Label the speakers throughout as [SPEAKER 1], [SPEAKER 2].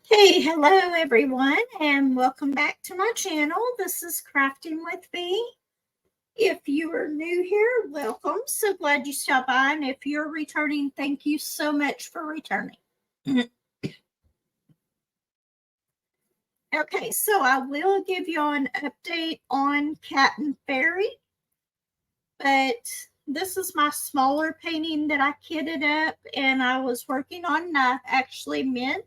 [SPEAKER 1] Hey, hello everyone, and welcome back to my channel. This is Crafting with B. If you are new here, welcome. So glad you stopped by, and if you're returning, thank you so much for returning. Okay, so I will give you an update on Cat and Fairy, but this is my smaller painting that I kitted up, and I was working on actually meant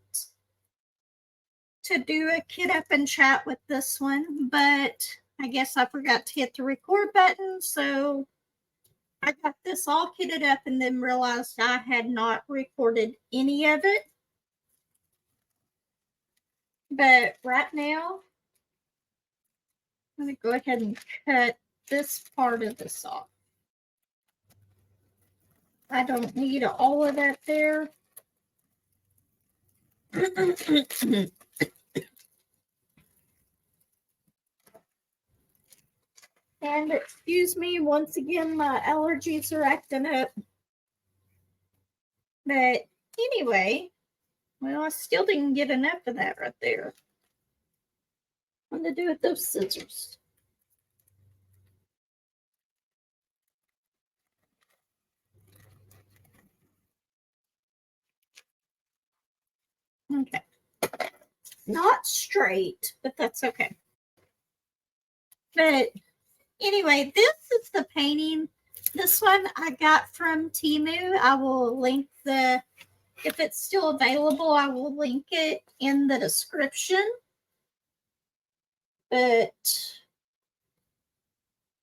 [SPEAKER 1] to do a kit up and chat with this one, but I guess I forgot to hit the record button, so I got this all kitted up and then realized I had not recorded any of it. But right now, I'm going to go ahead and cut this part of this off. I don't need all of that there. And excuse me, once again, my allergies are acting up. But anyway, well, I still didn't get enough of that right there. What to do with those scissors? Okay. Not straight, but that's okay. But anyway, this is the painting. This one I got from TEMU. I will link if it's still available, I will link it in the description. But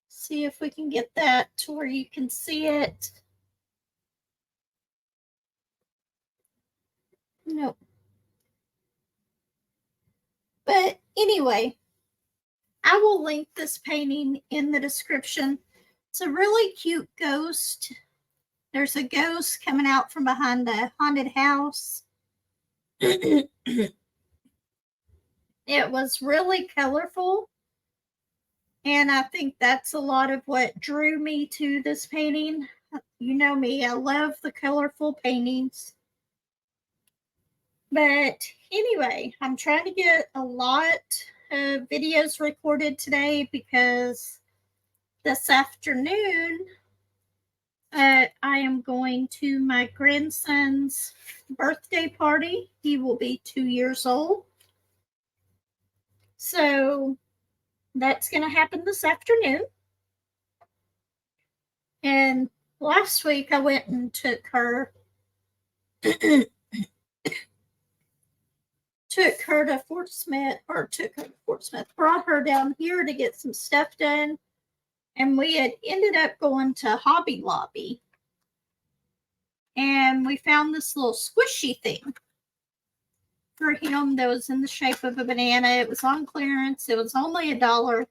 [SPEAKER 1] see if we can get that to where you can see it. Nope. But anyway, I will link this painting in the description. It's a really cute ghost. There's a ghost coming out from behind a haunted house. It was really colorful. And I think that's a lot of what drew me to this painting. You know me, I love the colorful paintings. But anyway, I'm trying to get a lot of videos recorded today because this afternoon I am going to my grandson's birthday party. He will be 2 years old. So that's going to happen this afternoon. And last week I went and took her to Fort Smith, brought her down here to get some stuff done. And we had ended up going to Hobby Lobby. And we found this little squishy thing for him that was in the shape of a banana. It was on clearance. It was only $1.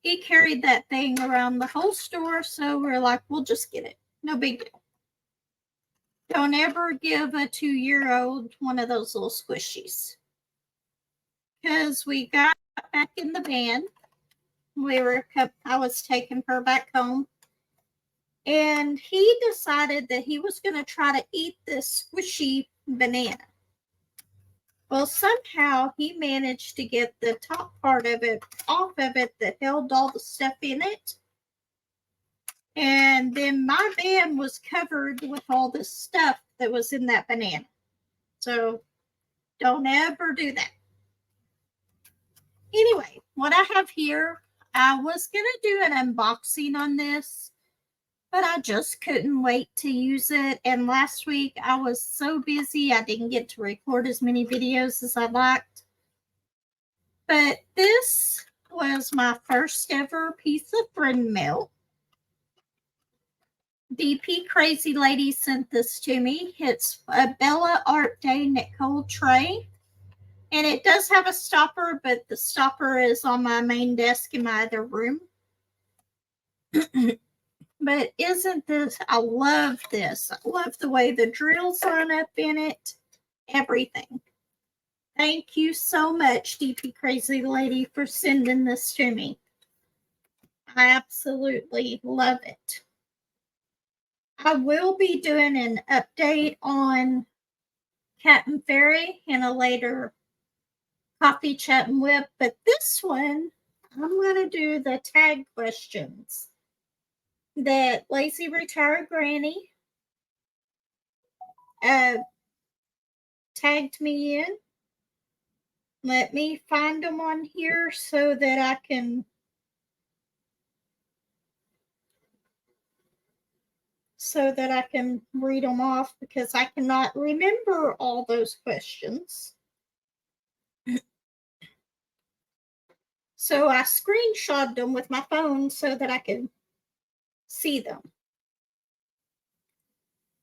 [SPEAKER 1] He carried that thing around the whole store, so we're like, we'll just get it. No big deal. Don't ever give a 2-year-old one of those little squishies. Because we got back in the van. I was taking her back home. And he decided that he was going to try to eat this squishy banana. Well, somehow he managed to get the top part of it off of it that held all the stuff in it. And then my van was covered with all this stuff that was in that banana. So don't ever do that. Anyway, what I have here, I was going to do an unboxing on this, but I just couldn't wait to use it. And last week I was so busy, I didn't get to record as many videos as I liked. But this was my first ever piece of friend mail. DP Crazy Lady sent this to me. It's a Bella Art Day Nicole tray. And it does have a stopper, but the stopper is on my main desk in my other room. But isn't this, I love this. I love the way the drills line up in it. Everything. Thank you so much, DP Crazy Lady, for sending this to me. I absolutely love it. I will be doing an update on Captain Fairy in a later coffee chat and WIP, but this one I'm going to do the tag questions that Lazy Retired Granny tagged me in. Let me find them on here so that I can read them off, because I cannot remember all those questions. So I screenshot them with my phone so that I could see them.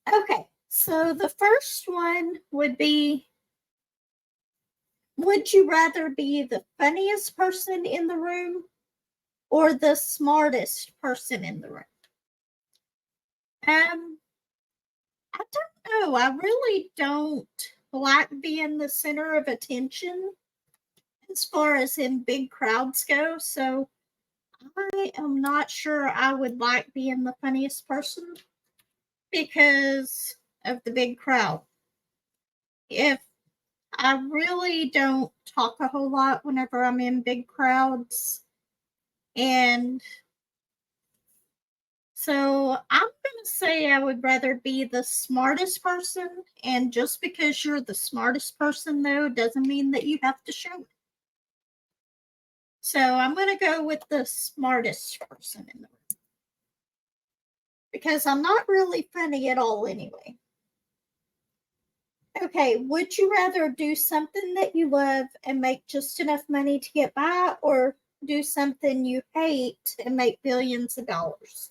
[SPEAKER 1] Okay, so the first one would be, would you rather be the funniest person in the room or the smartest person in the room? I don't know. I really don't like being the center of attention as far as in big crowds go. So I am not sure I would like being the funniest person because of the big crowd. If I really don't talk a whole lot whenever I'm in big crowds, and so I'm going to say I would rather be the smartest person. And just because you're the smartest person, though, doesn't mean that you have to show it. So I'm going to go with the smartest person in the room, because I'm not really funny at all anyway. Okay, would you rather do something that you love and make just enough money to get by, or do something you hate and make billions of dollars?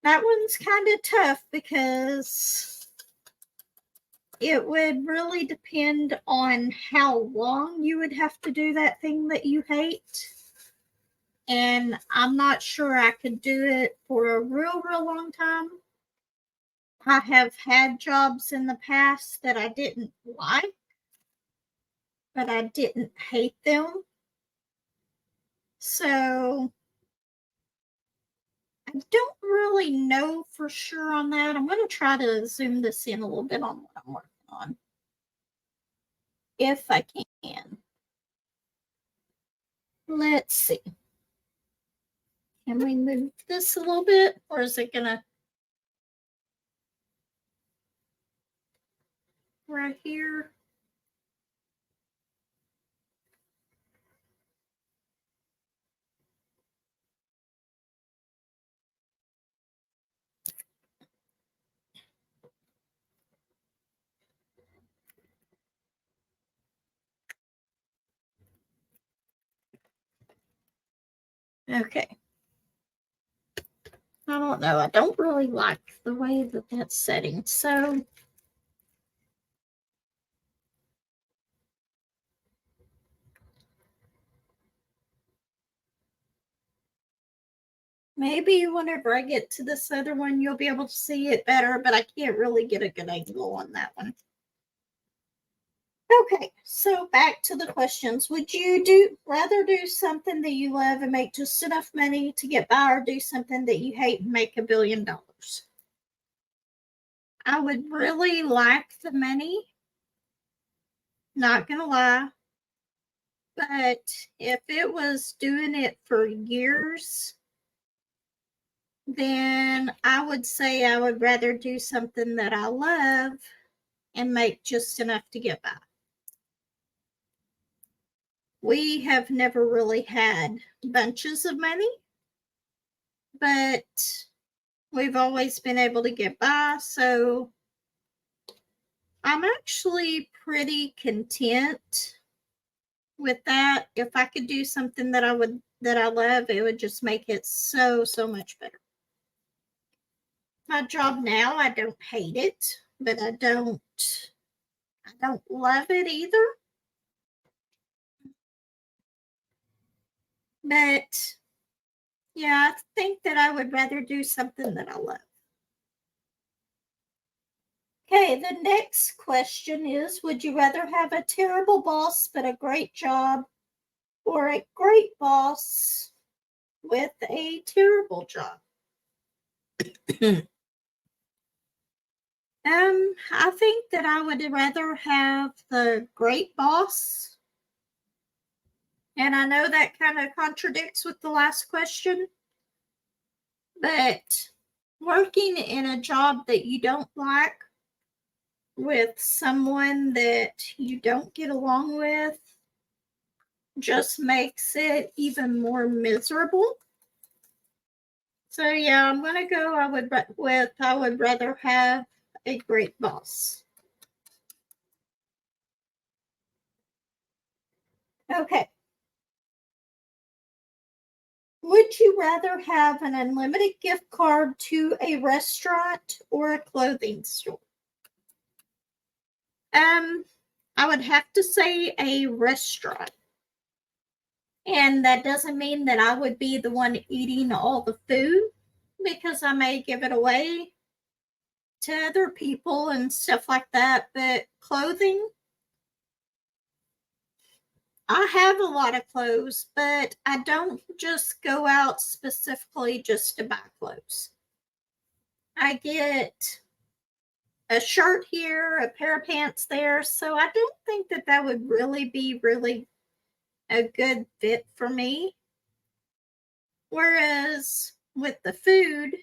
[SPEAKER 1] That one's kind of tough because it would really depend on how long you would have to do that thing that you hate. And I'm not sure I could do it for a real long time. I have had jobs in the past that I didn't like, but I didn't hate them. So I don't really know for sure on that. I'm going to try to zoom this in a little bit on what I'm working on, if I can. Let's see. Can we move this a little bit, or is it going to right here? Okay. I don't know. I don't really like the way that that's setting. So maybe whenever I get to this other one, you'll be able to see it better, but I can't really get a good angle on that one. Okay, so back to the questions. Would you rather do something that you love and make just enough money to get by, or do something that you hate and make $1 billion? I would really like the money, not gonna lie. But if it was doing it for years, then I would say I would rather do something that I love and make just enough to get by. We have never really had bunches of money, but we've always been able to get by. So I'm actually pretty content with that. If I could do something that I love, it would just make it so much better. My job now, I don't hate it, but I don't love it either. But yeah, I think that I would rather do something that I love. Okay, the next question is, would you rather have a terrible boss but a great job, or a great boss with a terrible job? I think that I would rather have the great boss. And I know that kind of contradicts with the last question, but working in a job that you don't like with someone that you don't get along with just makes it even more miserable. So yeah, I'm gonna go. I would rather have a great boss. Okay. Would you rather have an unlimited gift card to a restaurant or a clothing store? I would have to say a restaurant. And that doesn't mean that I would be the one eating all the food, because I may give it away to other people and stuff like that. But clothing, I have a lot of clothes, but I don't just go out specifically just to buy clothes. I get a shirt here, a pair of pants there. So I don't think that that would really be a good fit for me. Whereas with the food,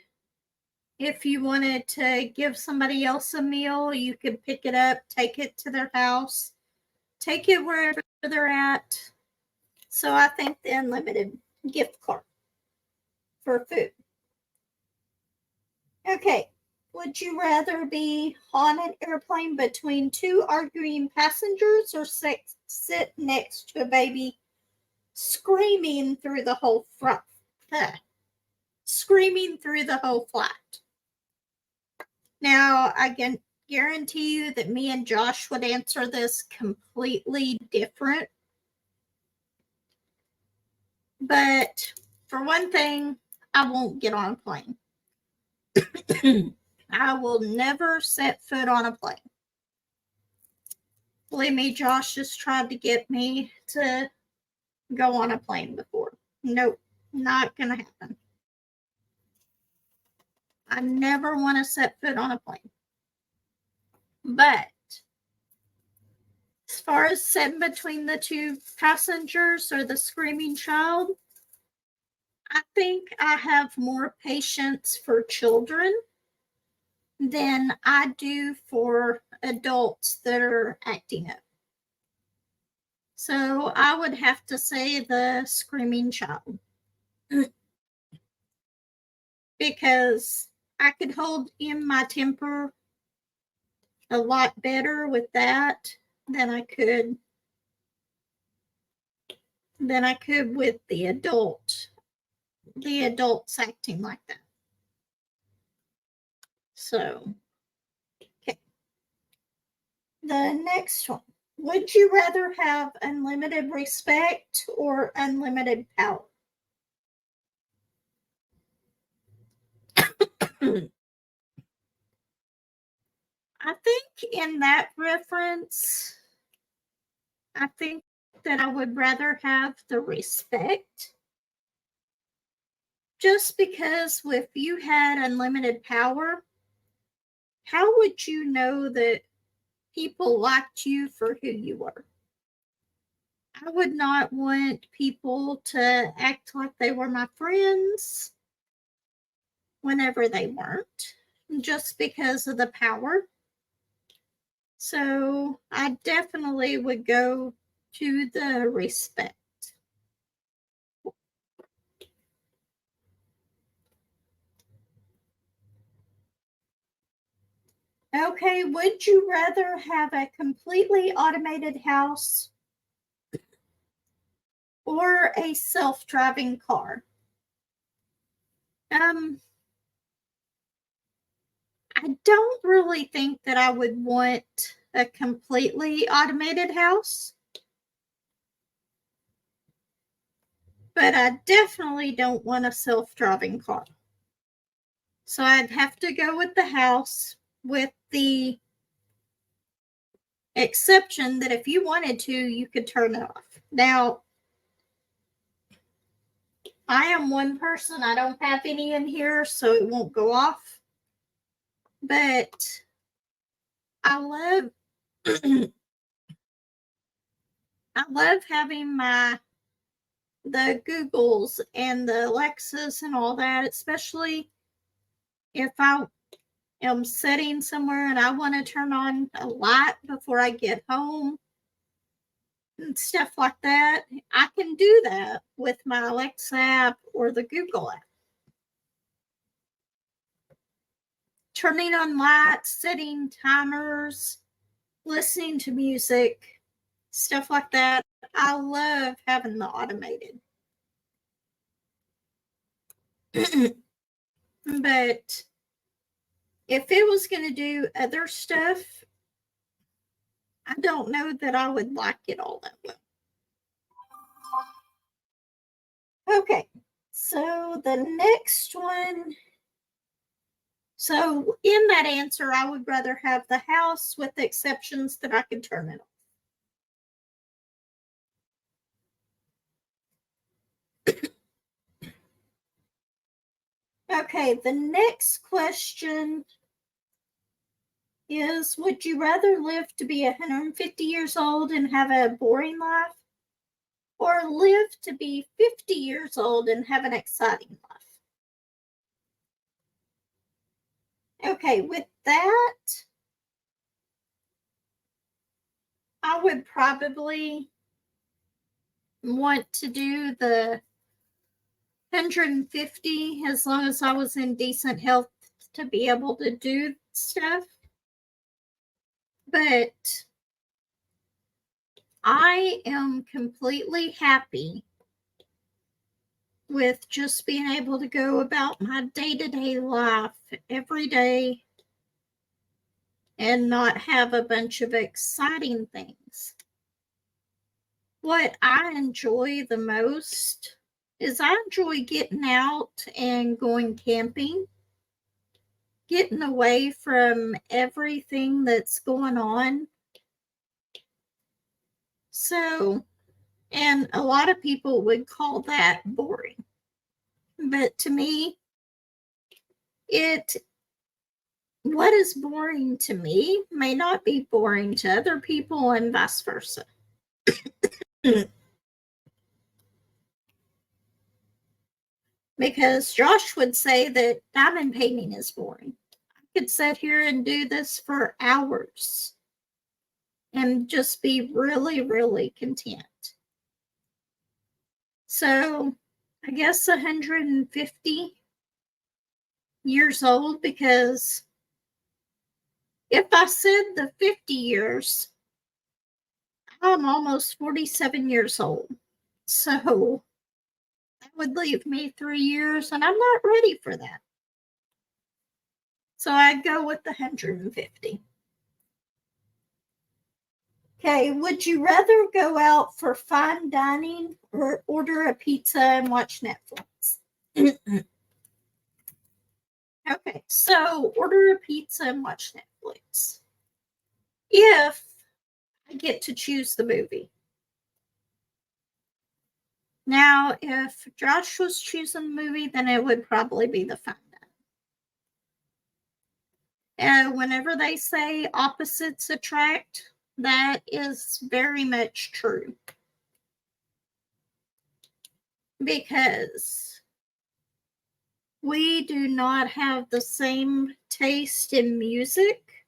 [SPEAKER 1] if you wanted to give somebody else a meal, you could pick it up, take it to their house, take it wherever they're at. So I think the unlimited gift card for food. Okay. Would you rather be on an airplane between two arguing passengers or sit next to a baby screaming through the whole front? Screaming through the whole flight. Now, I can guarantee you that me and Josh would answer this completely different. But for one thing, I won't get on a plane. I will never set foot on a plane. Believe me, Josh just tried to get me to go on a plane before. Nope, not gonna happen. I never want to set foot on a plane. But as far as sitting between the two passengers or the screaming child, I think I have more patience for children than I do for adults that are acting up. So I would have to say the screaming child. Because I could hold in my temper a lot better with that than I could with the adults acting like that. So, okay. The next one. Would you rather have unlimited respect or unlimited power? I think in that reference, I think that I would rather have the respect. Just because if you had unlimited power, how would you know that people liked you for who you were? I would not want people to act like they were my friends whenever they weren't, just because of the power. So I definitely would go to the respect. Okay, would you rather have a completely automated house or a self-driving car? I don't really think that I would want a completely automated house, but I definitely don't want a self-driving car. So I'd have to go with the house, with the exception that if you wanted to, you could turn it off. Now, I am one person. I don't have any in here, so it won't go off. But I love I love having the Googles and the Alexas and all that, especially if I am sitting somewhere and I want to turn on a light before I get home and stuff like that. I can do that with my Alexa app or the Google app. Turning on lights, setting timers, listening to music, stuff like that. I love having the automated. But if it was going to do other stuff, I don't know that I would like it all that well. Okay, so the next one. So in that answer, I would rather have the house with the exceptions that I can turn it on. Okay, the next question is, would you rather live to be 150 years old and have a boring life, or live to be 50 years old and have an exciting life? Okay, with that, I would probably want to do the 150 as long as I was in decent health to be able to do stuff. But I am completely happy with just being able to go about my day-to-day life every day and not have a bunch of exciting things. What I enjoy the most is I enjoy getting out and going camping, getting away from everything that's going on. So, and a lot of people would call that boring. But to me, what is boring to me may not be boring to other people and vice versa. Because Josh would say that diamond painting is boring. I could sit here and do this for hours and just be really, really content. So I guess 150 years old, because if I said the 50 years, I'm almost 47 years old. So that would leave me 3 years, and I'm not ready for that. So I'd go with the 150. Okay, would you rather go out for fine dining or order a pizza and watch Netflix? Okay, so order a pizza and watch Netflix. If I get to choose the movie. Now, if Josh was choosing the movie, then it would probably be the fine dining. Whenever they say opposites attract, that is very much true. Because we do not have the same taste in music.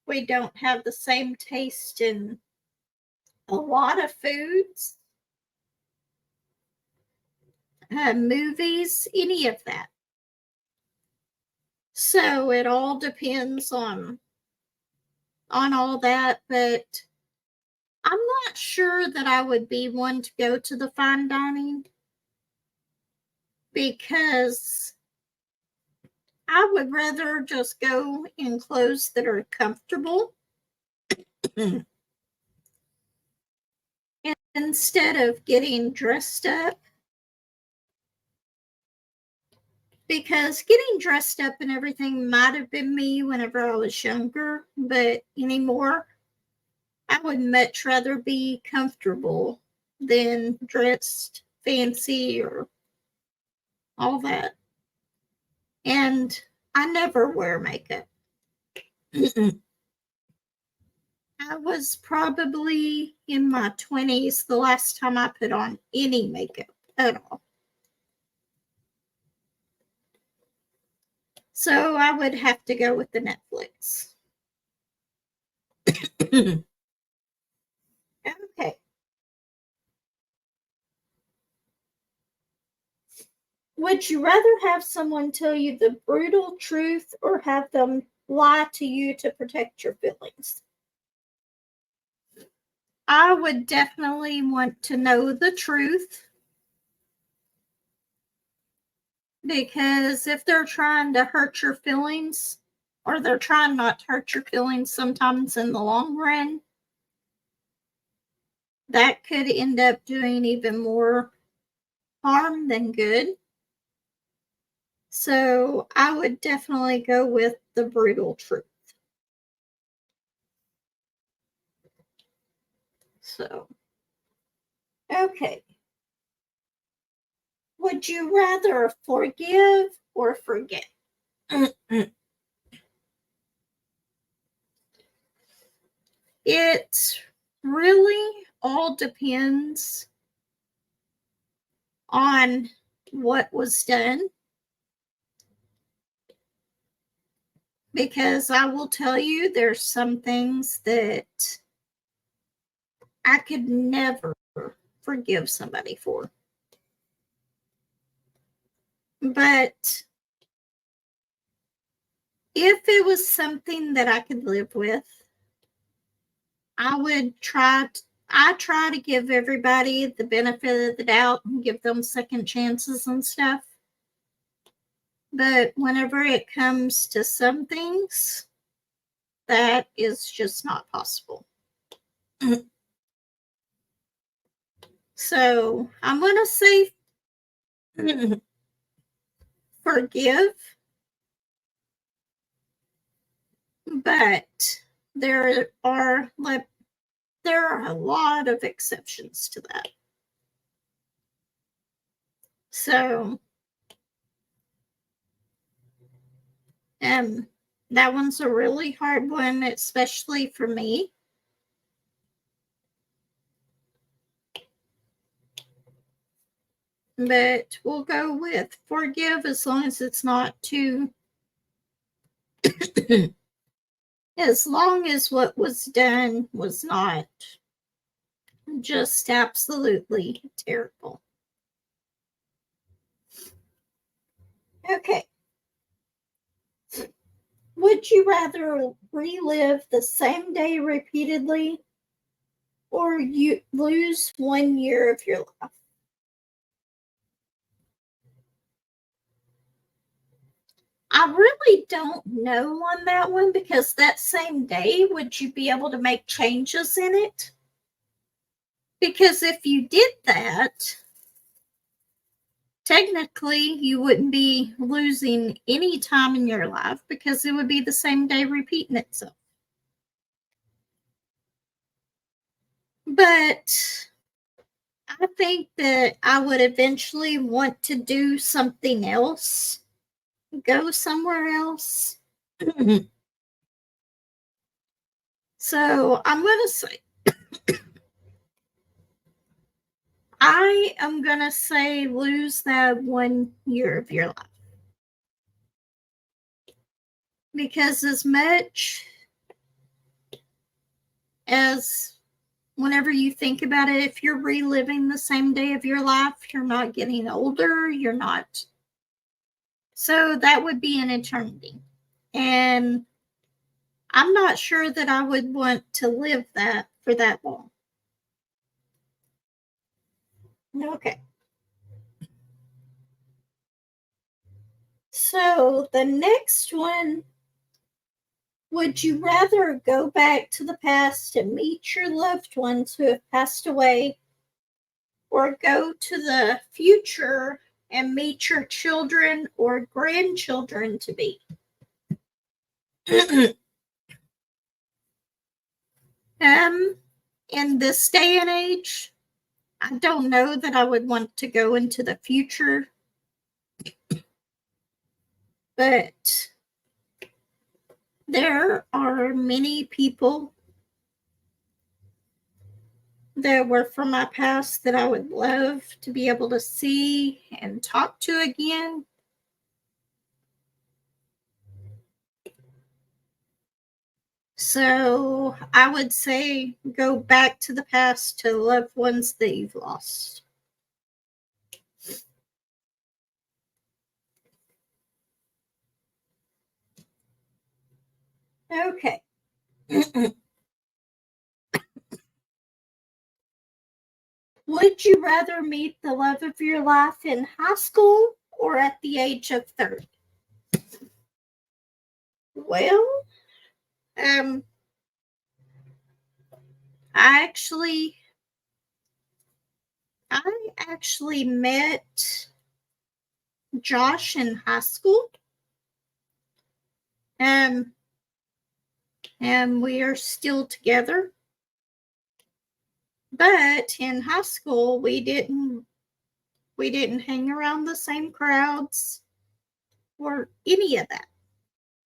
[SPEAKER 1] We don't have the same taste in a lot of foods, movies, any of that. So it all depends on all that, but I'm not sure that I would be one to go to the fine dining, because I would rather just go in clothes that are comfortable instead of getting dressed up. Because getting dressed up and everything might have been me whenever I was younger, but anymore, I would much rather be comfortable than dressed fancy or all that. And I never wear makeup. I was probably in my 20s the last time I put on any makeup at all. So I would have to go with the Netflix. Okay. Would you rather have someone tell you the brutal truth or have them lie to you to protect your feelings? I would definitely want to know the truth, because if they're trying to hurt your feelings, or they're trying not to hurt your feelings sometimes in the long run, that could end up doing even more harm than good. So I would definitely go with the brutal truth. So, okay. Would you rather forgive or forget? It really all depends on what was done. Because I will tell you, there's some things that I could never forgive somebody for. But if it was something that I could live with, I would I try to give everybody the benefit of the doubt and give them second chances and stuff. But whenever it comes to some things, that is just not possible. So I'm going to say forgive, but there are a lot of exceptions to that. So that one's a really hard one, especially for me. But we'll go with forgive as long as it's not too as long as what was done was not just absolutely terrible. Okay. Would you rather relive the same day repeatedly or you lose 1 year of your life? I really don't know on that one, because that same day, would you be able to make changes in it? Because if you did that, technically you wouldn't be losing any time in your life, because it would be the same day repeating itself. But I think that I would eventually want to do something else, go somewhere else. So I'm going to say, I am going to say lose that 1 year of your life. Because as much as whenever you think about it, if you're reliving the same day of your life, you're not getting older, you're not. So that would be an eternity. And I'm not sure that I would want to live that for that long. Okay. So the next one, would you rather go back to the past and meet your loved ones who have passed away, or go to the future and meet your children or grandchildren to be? In this day and age, I don't know that I would want to go into the future, but there are many people that were from my past that I would love to be able to see and talk to again. So I would say go back to the past to loved ones that you've lost. Okay. Would you rather meet the love of your life in high school or at the age of 30? Well, I actually met Josh in high school. And we are still together. But in high school we didn't hang around the same crowds or any of that.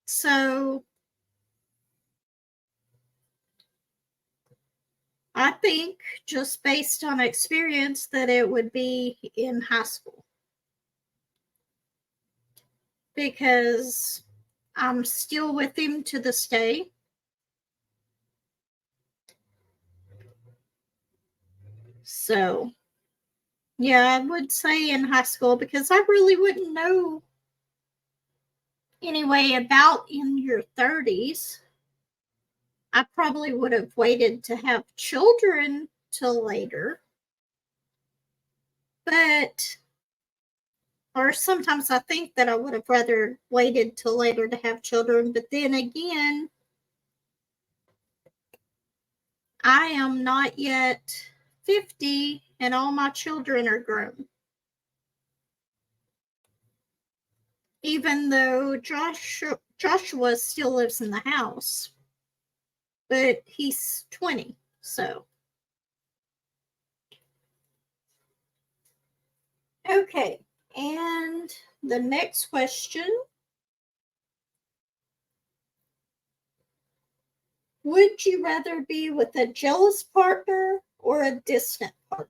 [SPEAKER 1] So I think just based on experience that it would be in high school. Because I'm still with him to this day. So, yeah, I would say in high school because I really wouldn't know anyway about in your 30s. I probably would have waited to have children till later. But, or sometimes I think that I would have rather waited till later to have children. But then again, I am not yet 50 and all my children are grown. Even though Joshua still lives in the house, but he's 20, so. Okay, and the next question. Would you rather be with a jealous partner or a distant partner?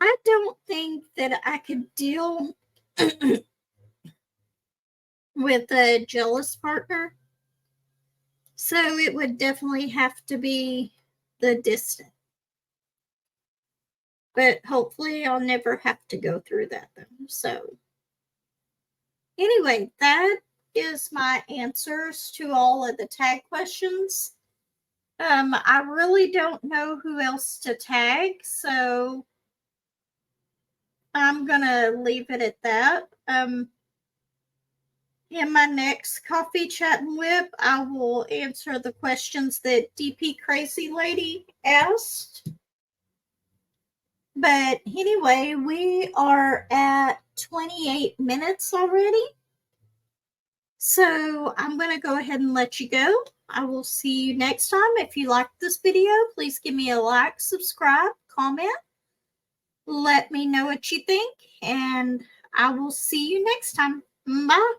[SPEAKER 1] I don't think that I could deal with a jealous partner. So it would definitely have to be the distant. But hopefully I'll never have to go through that though. So anyway, that is my answers to all of the tag questions. I really don't know who else to tag, so I'm gonna leave it at that. In my next Coffee Chat and WIP, I will answer the questions that DP Crazy Lady asked. But anyway, we are at 28 minutes already. So I'm going to go ahead and let you go. I will see you next time. If you liked this video, please give me a like, subscribe, comment. Let me know what you think, and I will see you next time. Bye.